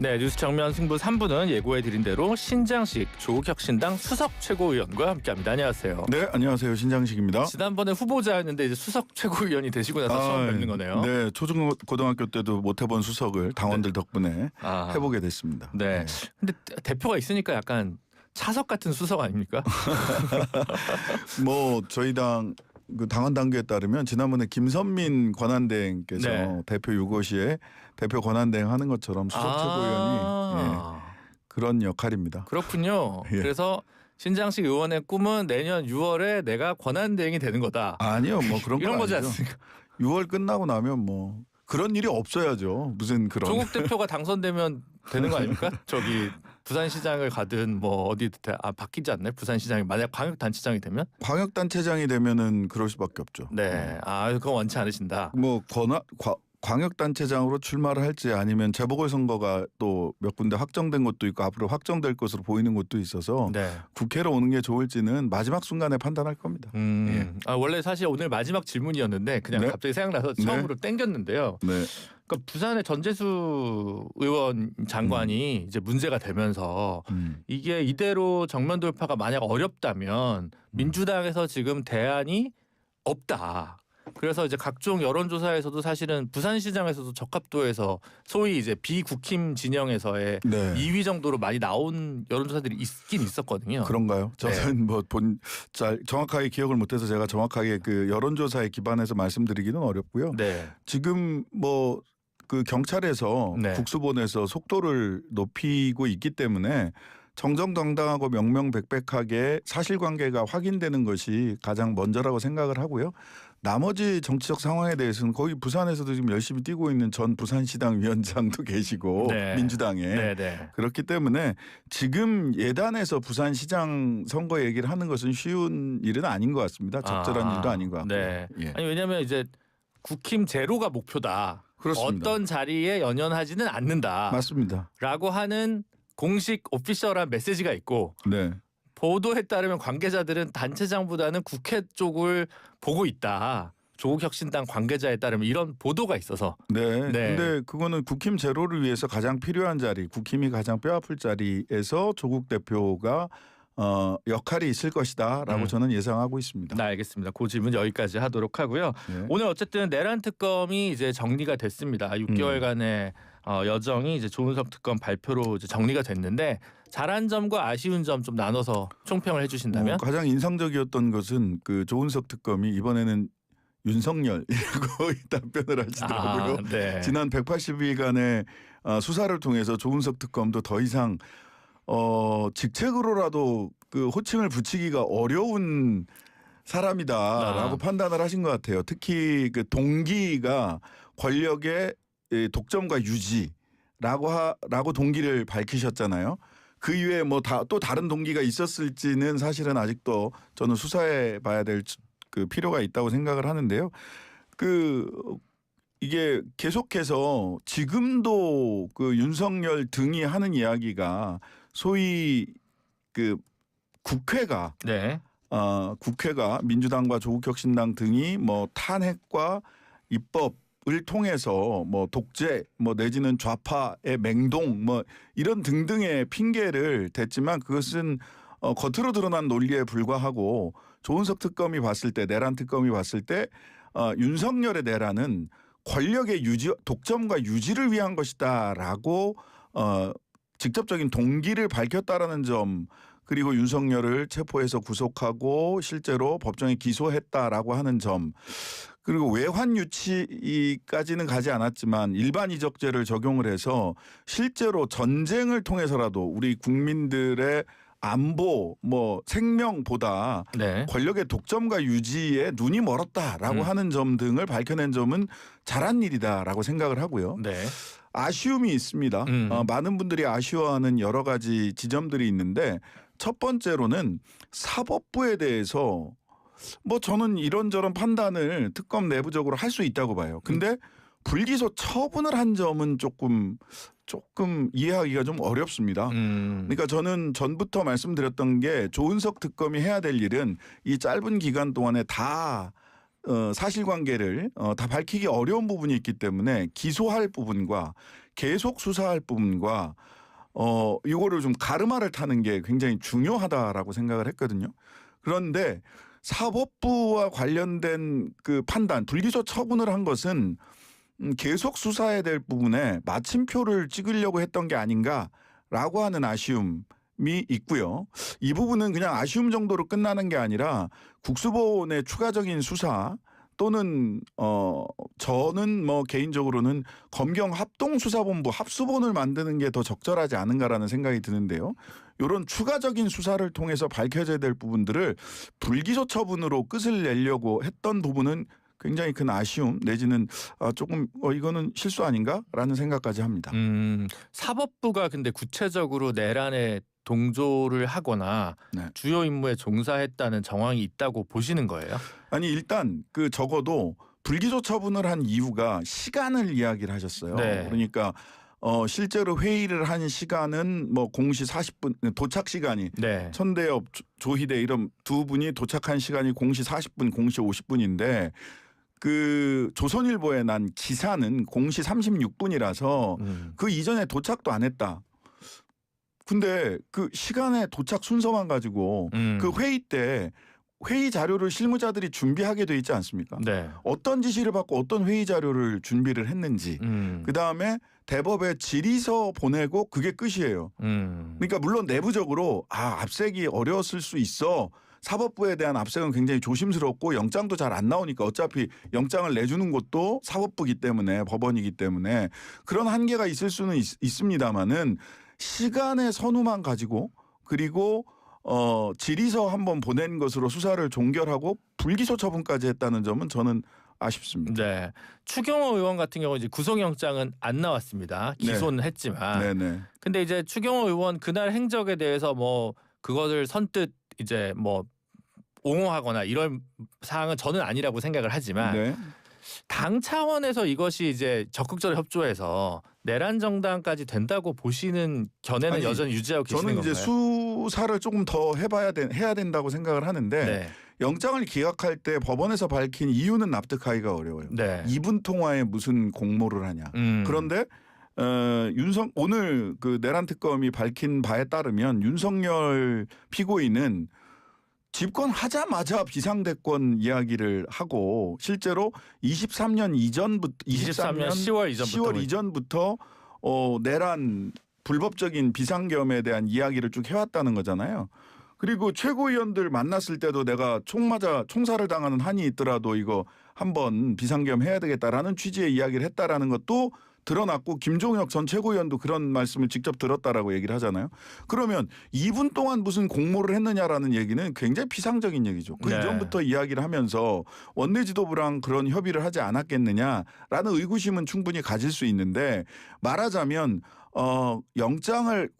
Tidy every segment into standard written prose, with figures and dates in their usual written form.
네, 뉴스 정면 승부 3부는 예고해드린 대로 신장식 조국혁신당 수석 최고위원과 함께합니다. 안녕하세요. 네, 안녕하세요. 신장식입니다. 지난번에 후보자였는데 이제 수석 최고위원이 되시고 나서 처음 뵙는 거네요. 네, 초중고등학교 때도 못 해본 수석을 당원들 덕분에 해보게 됐습니다. 네. 근데 대표가 있으니까 약간 차석 같은 수석 아닙니까? 뭐 저희 당 그 당원 당규에 따르면 지난번에 김선민 권한대행께서 대표 유고시에 대표 권한대행 하는 것처럼 수석 최고위원이 그런 역할입니다. 그렇군요. 그래서 신장식 의원의 꿈은 내년 6월에 내가 권한대행이 되는 거다. 아니요, 뭐 그런 건 이런 거지 아니죠. 않습니까? 6월 끝나고 나면 뭐 그런 일이 없어야죠. 무슨 그런. 조국 대표가 당선되면 되는 거 아닙니까? 저기 부산시장을 가든 뭐 어디 바뀌지 않나요? 부산시장이 만약 광역단체장이 되면? 광역단체장이 되면은 그럴 수밖에 없죠. 네, 그건 원치 않으신다. 뭐 광역단체장으로 출마를 할지 아니면 재보궐선거가 또 몇 군데 확정된 것도 있고 앞으로 확정될 것으로 보이는 것도 있어서 국회로 오는 게 좋을지는 마지막 순간에 판단할 겁니다. 원래 사실 오늘 마지막 질문이었는데 그냥 갑자기 생각나서 처음으로 땡겼는데요. 그러니까 부산의 전재수 의원 장관이 이제 문제가 되면서 이게 이대로 정면 돌파가 만약 어렵다면 민주당에서 지금 대안이 없다. 그래서 이제 각종 여론조사에서도 사실은 부산시장에서도 적합도에서 소위 이제 비국힘 진영에서의 2위 정도로 많이 나온 여론조사들이 있긴 있었거든요. 그런가요? 저는 뭐 정확하게 기억을 못해서 제가 정확하게 그 여론조사에 기반해서 말씀드리기는 어렵고요. 지금 뭐 그 경찰에서 국수본에서 속도를 높이고 있기 때문에 정정당당하고 명명백백하게 사실관계가 확인되는 것이 가장 먼저라고 생각을 하고요. 나머지 정치적 상황에 대해서는 거기 부산에서도 지금 열심히 뛰고 있는 전 부산시당 위원장도 계시고 민주당에 그렇기 때문에 지금 예단해서 부산시장 선거 얘기를 하는 것은 쉬운 일은 아닌 것 같습니다. 적절한 일도 아닌 것 같고요. 아니 왜냐하면 이제 국힘 제로가 목표다. 그렇습니다. 어떤 자리에 연연하지는 않는다. 맞습니다. 라고 하는 공식 오피셜한 메시지가 있고 보도에 따르면 관계자들은 단체장보다는 국회 쪽을 보고 있다. 조국혁신당 관계자에 따르면 이런 보도가 있어서. 근데 그거는 국힘 제로를 위해서 가장 필요한 자리, 국힘이 가장 뼈아플 자리에서 조국 대표가 역할이 있을 것이다라고 저는 예상하고 있습니다. 네, 알겠습니다. 그 질문 여기까지 하도록 하고요. 오늘 어쨌든 내란 특검이 이제 정리가 됐습니다. 6개월간의 여정이 이제 조은석 특검 발표로 이제 정리가 됐는데 잘한 점과 아쉬운 점 좀 나눠서 총평을 해주신다면? 가장 인상적이었던 것은 그 조은석 특검이 이번에는 윤석열이라고 답변을 하시더라고요. 지난 180일간의 수사를 통해서 조은석 특검도 더 이상 직책으로라도 그 호칭을 붙이기가 어려운 사람이다라고 판단을 하신 것 같아요. 특히 그 동기가 권력의 독점과 유지라고 동기를 밝히셨잖아요. 그 이외에 뭐 또 다른 동기가 있었을지는 사실은 아직도 저는 수사해 봐야 될 그 필요가 있다고 생각을 하는데요. 이게 계속해서 지금도 그 윤석열 등이 하는 이야기가 소위 그 국회가 민주당과 조국혁신당 등이 뭐 탄핵과 입법을 통해서 뭐 독재 뭐 내지는 좌파의 맹동 뭐 이런 등등의 핑계를 댔지만 그것은 겉으로 드러난 논리에 불과하고 조은석 특검이 봤을 때 내란 특검이 봤을 때 윤석열의 내란은 권력의 독점과 유지를 위한 것이다라고 직접적인 동기를 밝혔다라는 점 그리고 윤석열을 체포해서 구속하고 실제로 법정에 기소했다라고 하는 점 그리고 외환 유치까지는 가지 않았지만 일반 이적죄를 적용을 해서 실제로 전쟁을 통해서라도 우리 국민들의 안보 뭐 생명보다 권력의 독점과 유지에 눈이 멀었다라고 하는 점 등을 밝혀낸 점은 잘한 일이다라고 생각을 하고요. 아쉬움이 있습니다. 많은 분들이 아쉬워하는 여러 가지 지점들이 있는데 첫 번째로는 사법부에 대해서 뭐 저는 이런저런 판단을 특검 내부적으로 할 수 있다고 봐요. 근데 불기소 처분을 한 점은 조금 이해하기가 좀 어렵습니다. 그러니까 저는 전부터 말씀드렸던 게 조은석 특검이 해야 될 일은 이 짧은 기간 동안에 다 사실관계를 다 밝히기 어려운 부분이 있기 때문에 기소할 부분과 계속 수사할 부분과 이거를 좀 가르마를 타는 게 굉장히 중요하다라고 생각을 했거든요. 그런데 사법부와 관련된 그 판단, 불기소 처분을 한 것은 계속 수사해야 될 부분에 마침표를 찍으려고 했던 게 아닌가라고 하는 아쉬움이 있고요. 이 부분은 그냥 아쉬움 정도로 끝나는 게 아니라 국수본의 추가적인 수사 또는 저는 뭐 개인적으로는 검경 합동수사본부 합수본을 만드는 게 더 적절하지 않은가라는 생각이 드는데요. 이런 추가적인 수사를 통해서 밝혀져야 될 부분들을 불기소 처분으로 끝을 내려고 했던 부분은 굉장히 큰 아쉬움 내지는 조금 이거는 실수 아닌가라는 생각까지 합니다. 사법부가 근데 구체적으로 내란에 동조를 하거나 네. 주요 임무에 종사했다는 정황이 있다고 보시는 거예요? 아니 일단 그 적어도 불기소 처분을 한 이유가 시간을 이야기를 하셨어요. 네. 그러니까 실제로 회의를 한 시간은 뭐 공시 40분 도착 시간이 네. 천대엽 조희대 이런 두 분이 도착한 시간이 공시 40분 공시 50분인데 그 조선일보에 난 기사는 공시 36분이라서 그 이전에 도착도 안 했다. 근데 그 시간에 도착 순서만 가지고 그 회의 때 회의 자료를 실무자들이 준비하게 돼 있지 않습니까? 네. 어떤 지시를 받고 어떤 회의 자료를 준비를 했는지 그다음에 대법에 질의서 보내고 그게 끝이에요. 그러니까 물론 내부적으로 압색이 어려웠을 수 있어. 사법부에 대한 압색은 굉장히 조심스럽고 영장도 잘 안 나오니까 어차피 영장을 내주는 것도 사법부이기 때문에 법원이기 때문에 그런 한계가 있을 수는 있습니다만은 시간의 선우만 가지고 그리고 질의서 한번 보낸 것으로 수사를 종결하고 불기소 처분까지 했다는 점은 저는 아쉽습니다. 네. 추경호 의원 같은 경우 이제 구속영장은 안 나왔습니다. 기소는 네. 했지만. 네네. 근데 이제 추경호 의원 그날 행적에 대해서 뭐 그것을 선뜻 이제 뭐 옹호하거나 이런 사항은 저는 아니라고 생각을 하지만 네. 당 차원에서 이것이 이제 적극적으로 협조해서 내란 정당까지 된다고 보시는 견해는 아니, 여전히 유지하고 계시는 저는 건가요? 이제 수사를 조금 더 해야 된다고 생각을 하는데 네. 영장을 기각할 때 법원에서 밝힌 이유는 납득하기가 어려워요. 네. 2분 통화에 무슨 공모를 하냐. 그런데 오늘 그 내란 특검이 밝힌 바에 따르면 윤석열 피고인은 집권하자마자 비상대권 이야기를 하고 실제로 23년 10월 이전부터 내란 불법적인 비상계엄에 대한 이야기를 쭉 해왔다는 거잖아요. 그리고 최고위원들 만났을 때도 내가 총살을 당하는 한이 있더라도 이거 한번 비상계엄 해야 되겠다라는 취지의 이야기를 했다라는 것도 드러났고 김종혁 전 최고위원도 그런 말씀을 직접 들었다라고 얘기를 하잖아요. 그러면 2분 동안 무슨 공모를 했느냐라는 얘기는 굉장히 피상적인 얘기죠. 그 네. 이전부터 이야기를 하면서 원내 지도부랑 그런 협의를 하지 않았겠느냐라는 의구심은 충분히 가질 수 있는데 말하자면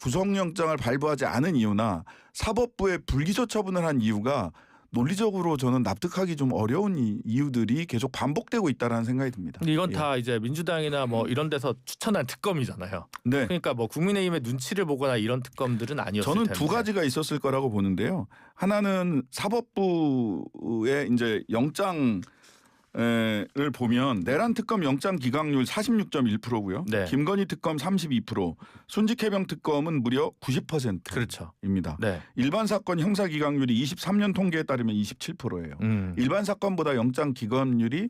구속영장을 발부하지 않은 이유나 사법부에 불기소 처분을 한 이유가 논리적으로 저는 납득하기 좀 어려운 이유들이 계속 반복되고 있다라는 생각이 듭니다. 근데 이건 다 이제 민주당이나 뭐 이런 데서 추천한 특검이잖아요. 네. 그러니까 뭐 국민의힘의 눈치를 보거나 이런 특검들은 아니었을 저는 텐데. 두 가지가 있었을 거라고 보는데요. 하나는 사법부의 이제 영장을 보면 내란 특검 영장 기각률 46.1%고요. 네. 김건희 특검 32%, 순직해병 특검은 무려 90%입니다. 그렇죠. 네. 일반 사건 형사 기각률이 23년 통계에 따르면 27%예요. 일반 사건보다 영장 기각률이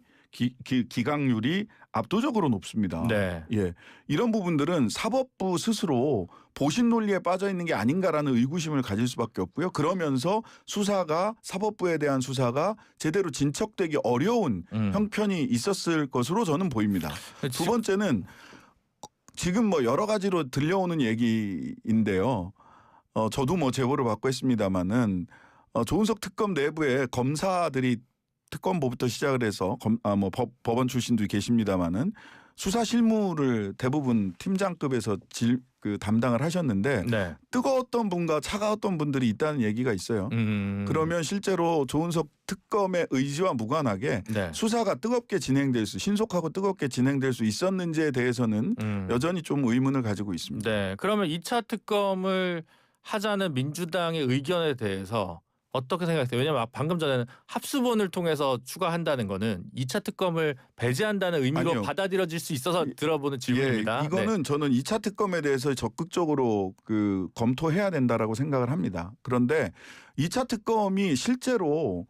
압도적으로 높습니다. 네. 예, 이런 부분들은 사법부 스스로 보신 논리에 빠져 있는 게 아닌가라는 의구심을 가질 수밖에 없고요. 그러면서 사법부에 대한 수사가 제대로 진척되기 어려운 형편이 있었을 것으로 저는 보입니다. 두 번째는 지금 뭐 여러 가지로 들려오는 얘기인데요. 저도 뭐 제보를 받고 했습니다마는 조은석 특검 내부에 검사들이 특검보부터 시작을 해서 법원 출신도 계십니다마는 수사 실무를 대부분 팀장급에서 담당을 하셨는데 네. 뜨거웠던 분과 차가웠던 분들이 있다는 얘기가 있어요. 그러면 실제로 조은석 특검의 의지와 무관하게 네. 수사가 신속하고 뜨겁게 진행될 수 있었는지에 대해서는 여전히 좀 의문을 가지고 있습니다. 네. 그러면 2차 특검을 하자는 민주당의 의견에 대해서 어떻게 생각하세요? 왜냐하면 방금 전에는 합수본을 통해서 추가한다는 거는 2차 특검을 배제한다는 의미로 아니요. 받아들여질 수 있어서 들어보는 질문입니다. 예, 이거는 저는 2차 특검에 대해서 적극적으로 검토해야 된다라고 생각을 합니다. 그런데 2차 특검이 실제로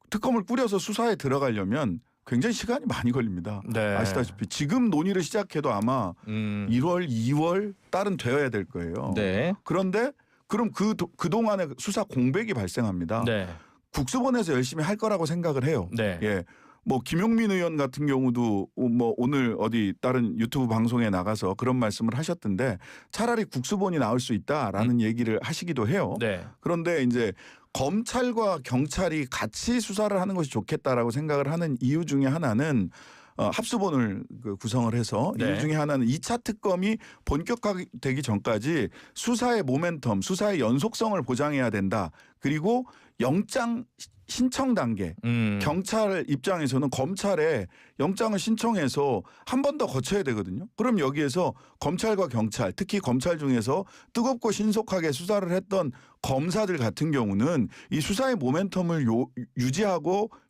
특검을 꾸려서 수사에 들어가려면 굉장히 시간이 많이 걸립니다. 네. 아시다시피 지금 논의를 시작해도 아마 1월, 2월 달은 되어야 될 거예요. 네. 그런데 그럼 그동안에 수사 공백이 발생합니다. 네. 국수본에서 열심히 할 거라고 생각을 해요. 네. 예. 뭐 김용민 의원 같은 경우도 뭐 오늘 어디 다른 유튜브 방송에 나가서 그런 말씀을 하셨던데 차라리 국수본이 나올 수 있다라는 얘기를 하시기도 해요. 네. 그런데 이제 검찰과 경찰이 같이 수사를 하는 것이 좋겠다라고 생각을 하는 이유 중에 하나는 합수본을 구성을 해서 네. 이유 중에 하나는 2차 특검이 본격화되기 전까지 수사의 모멘텀, 수사의 연속성을 보장해야 된다. 그리고 영장 신청 단계 경찰 입장에서는 검찰에 영장을 신청해서 한 번 더 거쳐야 되거든요. 그럼 여기에서 검찰과 경찰, 특히 검찰 중에서 뜨겁고 신속하게 수사를 했던 검사들 같은 경우는 이 수사의 모멘텀을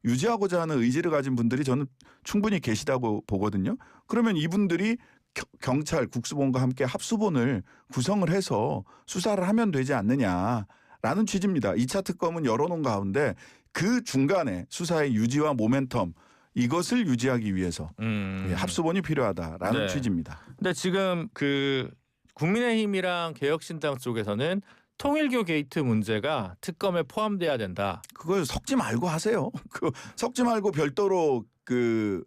유지하고자 하는 의지를 가진 분들이 저는 충분히 계시다고 보거든요. 그러면 이분들이 경찰, 국수본과 함께 합수본을 구성을 해서 수사를 하면 되지 않느냐라는 취지입니다. 2차 특검은 열어놓은 가운데 그 중간에 수사의 유지와 모멘텀 이것을 유지하기 위해서 합수본이 필요하다라는 네. 취지입니다. 근데 지금 국민의힘이랑 개혁신당 쪽에서는 통일교 게이트 문제가 특검에 포함돼야 된다. 그걸 섞지 말고 하세요. 섞지 말고 별도로 그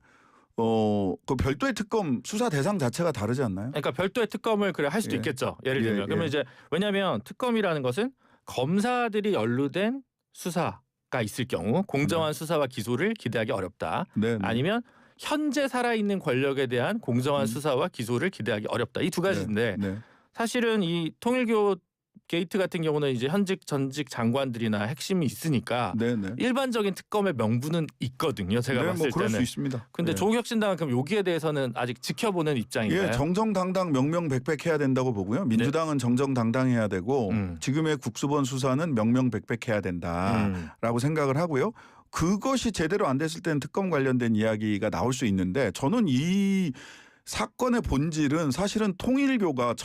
별도의 특검 수사 대상 자체가 다르지 않나요? 그러니까 별도의 특검을 할 수도 있겠죠. 예를 들면. 그러면 이제 왜냐하면 특검이라는 것은 검사들이 연루된 수사가 있을 경우 공정한 수사와 기소를 기대하기 어렵다. 네. 아니면 현재 살아있는 권력에 대한 공정한 수사와 기소를 기대하기 어렵다. 이 두 가지인데 네. 사실은 이 통일교 게이트 같은 경우는 이제 현직 전직 장관들이나 핵심이 있으니까 일반적인 특검의 명분은 있거든요. 제가 봤을 그럴 때는. 수 있습니다. 근데 조국혁신당은 그럼 여기에 대해서는 아직 지켜보는 입장인가요? 예, 정정당당 명명백백해야 된다고 보고요. 민주당은 정정당당해야 되고 지금의 국수본 수사는 명명백백해야 된다라고 생각을 하고요. 그것이 제대로 안 됐을 때는 특검 관련된 이야기가 나올 수 있는데 저는 이 사건의 본질은 사실은 통일교가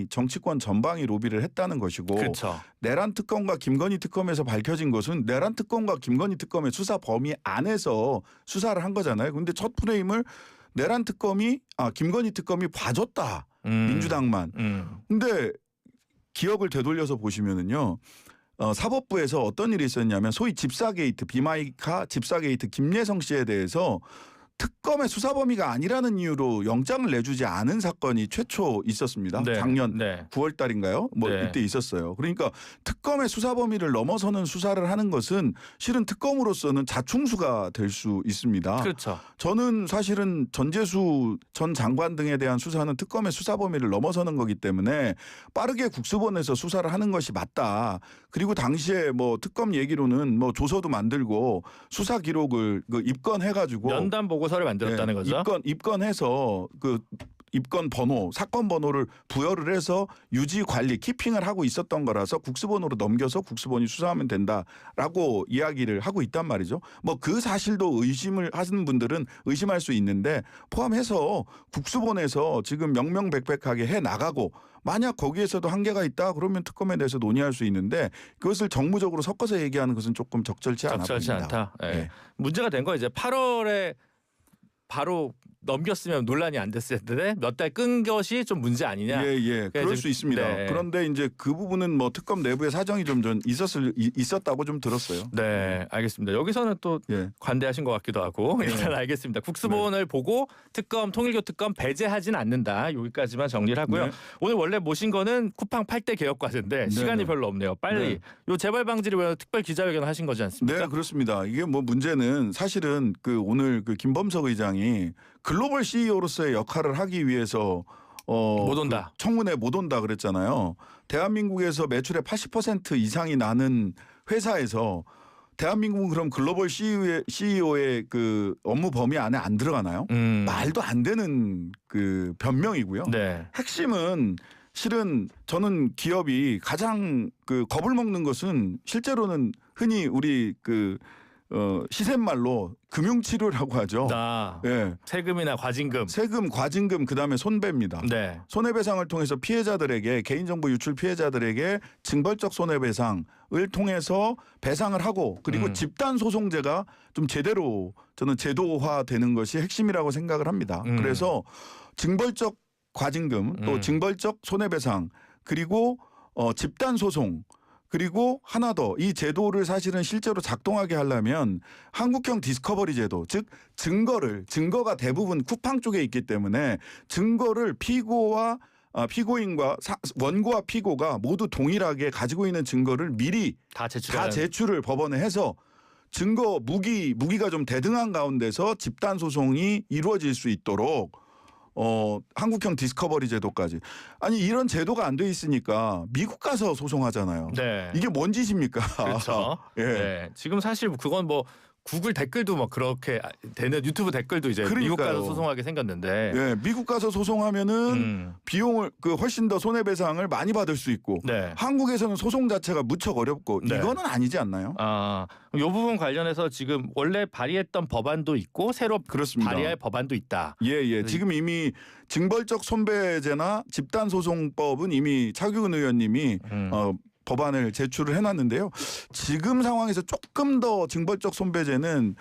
정치권 전방이 로비를 했다는 것이고 그렇죠. 내란 특검과 김건희 특검에서 밝혀진 것은 내란 특검과 김건희 특검의 수사 범위 안에서 수사를 한 거잖아요. 그런데 첫 프레임을 김건희 특검이 봐줬다. 민주당만. 근데 기억을 되돌려서 보시면은요. 사법부에서 어떤 일이 있었냐면 소위 집사 게이트, 비마이카 집사 게이트 김예성 씨에 대해서 특검의 수사 범위가 아니라는 이유로 영장을 내주지 않은 사건이 최초 있었습니다. 작년 9월 달인가요? 이때 있었어요. 그러니까 특검의 수사 범위를 넘어서는 수사를 하는 것은 실은 특검으로서는 자충수가 될 수 있습니다. 그렇죠. 저는 사실은 전재수 전 장관 등에 대한 수사는 특검의 수사 범위를 넘어서는 거기 때문에 빠르게 국수본에서 수사를 하는 것이 맞다. 그리고 당시에 특검 얘기로는 조서도 만들고 수사 기록을 입건해가지고 연단 보고서를 만들었다는 거죠. 입건해서 입건 번호, 사건 번호를 부여를 해서 유지 관리, 키핑을 하고 있었던 거라서 국수본으로 넘겨서 국수본이 수사하면 된다라고 이야기를 하고 있단 말이죠. 그 사실도 의심을 하시는 분들은 의심할 수 있는데 포함해서 국수본에서 지금 명명백백하게 해 나가고 만약 거기에서도 한계가 있다 그러면 특검에 대해서 논의할 수 있는데 그것을 정무적으로 섞어서 얘기하는 것은 조금 적절치 않다. 네. 문제가 된 거 이제 8월에 바로 넘겼으면 논란이 안 됐을 텐데 몇 달 끈 것이 좀 문제 아니냐. 그럴 수 있습니다. 그런데 이제 그 부분은 특검 내부의 사정이 좀 있었다고 좀 들었어요. 네, 알겠습니다. 여기서는 또 관대하신 것 같기도 하고 일단 알겠습니다. 국수본을 보고 통일교 특검 배제하진 않는다. 여기까지만 정리를 하고요. 오늘 원래 모신 거는 쿠팡 8대 개혁 과제인데 시간이 별로 없네요. 빨리 요 재발 방지를 위해서 특별 기자회견을 하신 거지 않습니까? 네, 그렇습니다. 이게 문제는 사실은 오늘 김범석 의장이 글로벌 CEO로서의 역할을 하기 위해서 못 온다. 청문회 못 온다 그랬잖아요. 대한민국에서 매출의 80% 이상이 나는 회사에서 대한민국은 그럼 글로벌 CEO의 업무 범위 안에 안 들어가나요? 말도 안 되는 변명이고요. 핵심은 실은 저는 기업이 가장 그 겁을 먹는 것은 실제로는 흔히 우리 시샘말로 금융치료라고 하죠. 예. 세금이나 과징금. 세금, 과징금, 그다음에 손배입니다. 네. 손해배상을 통해서 피해자들에게 개인정보 유출 피해자들에게 징벌적 손해배상을 통해서 배상을 하고 그리고 집단소송제가 좀 제대로 저는 제도화되는 것이 핵심이라고 생각을 합니다. 그래서 징벌적 과징금 또 징벌적 손해배상 그리고 집단소송 그리고 하나 더 이 제도를 사실은 실제로 작동하게 하려면 한국형 디스커버리 제도 즉 증거가 대부분 쿠팡 쪽에 있기 때문에 증거를 피고인과 원고와 피고가 모두 동일하게 가지고 있는 증거를 미리 다 제출을 법원에 해서 증거 무기가 좀 대등한 가운데서 집단 소송이 이루어질 수 있도록 한국형 디스커버리 제도까지. 아니 이런 제도가 안 돼 있으니까 미국 가서 소송하잖아요. 네. 이게 뭔 짓입니까? 그렇죠. 예. 네. 지금 사실 그건 뭐 구글 댓글도 뭐 그렇게 되는 유튜브 댓글도 이제 그러니까요. 미국 가서 소송하게 생겼는데. 예, 미국 가서 소송하면은 비용을 훨씬 더 손해배상을 많이 받을 수 있고 네. 한국에서는 소송 자체가 무척 어렵고 네. 이거는 아니지 않나요? 이 부분 관련해서 지금 원래 발의했던 법안도 있고 새로 그렇습니다. 발의할 법안도 있다. 예. 지금 이미 징벌적 손배제나 집단소송법은 이미 차규근 의원님이 법안을 제출을 해놨는데요. 지금 상황에서 조금 더 징벌적 손배제는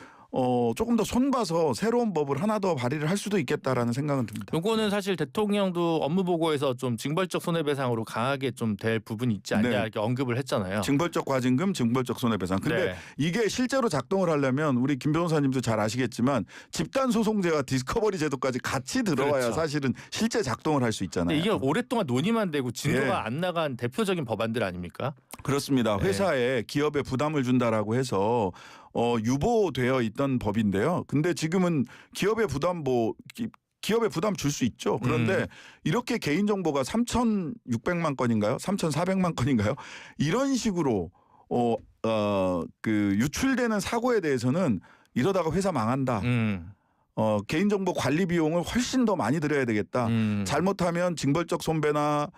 조금 더 손봐서 새로운 법을 하나 더 발의를 할 수도 있겠다라는 생각은 듭니다. 요거는 사실 대통령도 업무 보고에서 좀 징벌적 손해배상으로 강하게 좀 될 부분이 있지 않냐 네. 이렇게 언급을 했잖아요. 징벌적 과징금, 징벌적 손해배상. 근데 네. 이게 실제로 작동을 하려면 우리 김 변호사님도 잘 아시겠지만 집단소송제와 디스커버리 제도까지 같이 들어와야 그렇죠. 사실은 실제 작동을 할 수 있잖아요. 근데 이게 오랫동안 논의만 되고 진도가 예. 안 나간 대표적인 법안들 아닙니까? 그렇습니다. 네. 회사에 기업에 부담을 준다라고 해서 유보되어 있던 법인데요. 근데 지금은 기업의 부담 줄 수 있죠. 그런데 이렇게 개인정보가 3,600만 건인가요? 3,400만 건인가요? 이런 식으로 유출되는 사고에 대해서는 이러다가 회사 망한다. 개인정보 관리 비용을 훨씬 더 많이 들여야 되겠다. 잘못하면 징벌적 손배나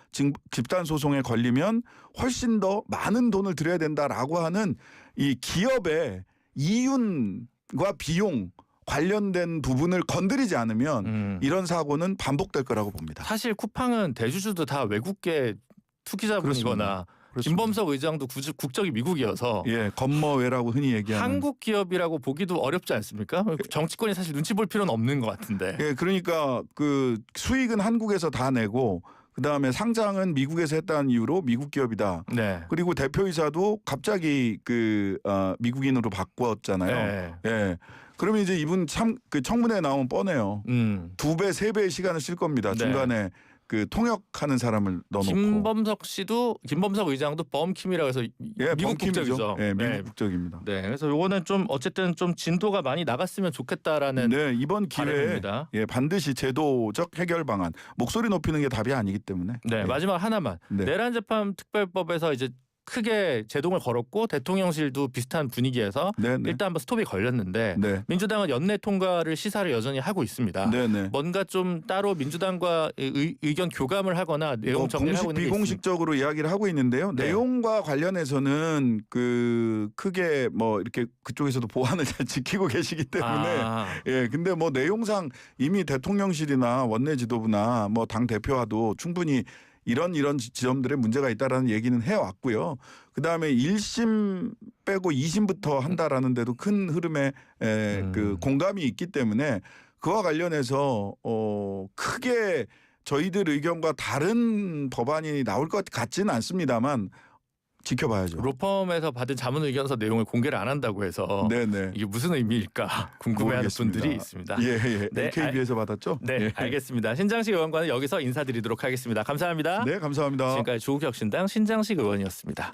집단 소송에 걸리면 훨씬 더 많은 돈을 들여야 된다라고 하는 이 기업의 이윤과 비용 관련된 부분을 건드리지 않으면 이런 사고는 반복될 거라고 봅니다. 사실 쿠팡은 대주주도 다 외국계 투기자분이거나 김범석 의장도 국적이 미국이어서 건머외라고 흔히 얘기하는 한국 기업이라고 보기도 어렵지 않습니까? 정치권이 사실 눈치 볼 필요는 없는 것 같은데. 그러니까 그 수익은 한국에서 다 내고 그다음에 상장은 미국에서 했다는 이유로 미국 기업이다. 네. 그리고 대표이사도 갑자기 미국인으로 바꾸었잖아요. 네. 그러면 이제 이분 참 청문회에 나오면 뻔해요. 2배, 3배의 시간을 쓸 겁니다. 네. 중간에 통역하는 사람을 넣어놓고. 김범석 의장도 범킴이라고 해서 미국 국적이죠. 미국 국적입니다. 네, 그래서 요거는 좀 어쨌든 좀 진도가 많이 나갔으면 좋겠다라는. 네, 이번 기회에 반드시 제도적 해결 방안, 목소리 높이는 게 답이 아니기 때문에. 네, 마지막 하나만. 내란 재판 특별법에서 이제 크게 제동을 걸었고 대통령실도 비슷한 분위기에서 일단 한번 스톱이 걸렸는데 민주당은 연내 통과를 시사를 여전히 하고 있습니다. 뭔가 좀 따로 민주당과 의견 교감을 하거나 내용 정리를 하고 있는 게 비공식적으로 이야기를 하고 있는데요. 내용과 관련해서는 크게 이렇게 그쪽에서도 보안을 잘 지키고 계시기 때문에 근데 내용상 이미 대통령실이나 원내 지도부나 당 대표와도 충분히 이런 지점들에 문제가 있다라는 얘기는 해왔고요. 그다음에 1심 빼고 2심부터 한다라는 데도 큰 흐름의 공감이 있기 때문에 그와 관련해서 크게 저희들 의견과 다른 법안이 나올 것 같지는 않습니다만 지켜봐야죠. 로펌에서 받은 자문 의견서 내용을 공개를 안 한다고 해서 이게 무슨 의미일까 궁금해하는 분들이 있습니다. 네, KB에서 받았죠? 네, 알겠습니다. 신장식 의원과는 여기서 인사드리도록 하겠습니다. 감사합니다. 네, 감사합니다. 지금까지 조국혁신당 신장식 의원이었습니다.